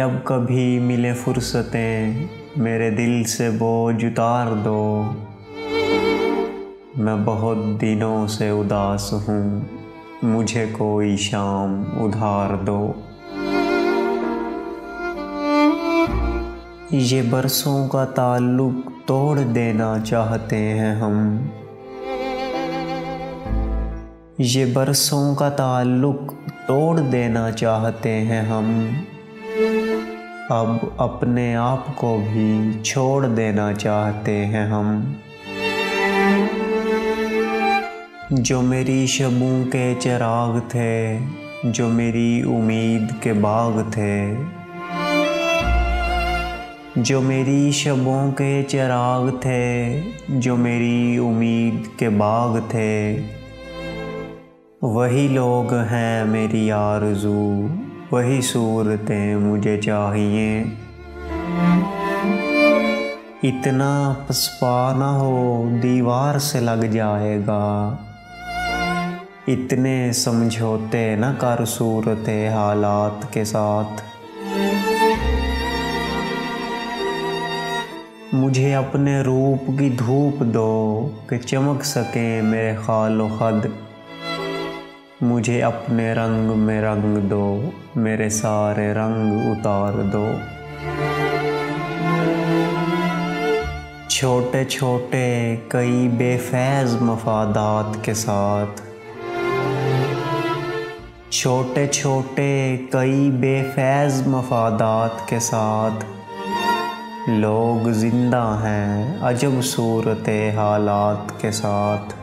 जब कभी मिले फुर्सतें मेरे दिल से बोझ उतार दो। मैं बहुत दिनों से उदास हूँ, मुझे कोई शाम उधार दो। ये बरसों का ताल्लुक तोड़ देना चाहते हैं हम। ये बरसों का ताल्लुक तोड़ देना चाहते हैं हम। अब अपने आप को भी छोड़ देना चाहते हैं हम। जो मेरी शबों के चिराग थे, जो मेरी उम्मीद के बाग थे, जो मेरी शबों के चिराग थे, जो मेरी उम्मीद के बाग थे, वही लोग हैं मेरी आरज़ू, वही सूरतें मुझे चाहिए। इतना पछपा ना हो दीवार से लग जाएगा, इतने समझौते न कर सूरते हालात के साथ। मुझे अपने रूप की धूप दो कि चमक सके मेरे खालो खद। मुझे अपने रंग में रंग दो, मेरे सारे रंग उतार दो। छोटे छोटे कई बेफैज़ मफादात के साथ, छोटे छोटे कई बेफैज़ मफादात के साथ, लोग जिंदा हैं अजब सूरते हालात के साथ।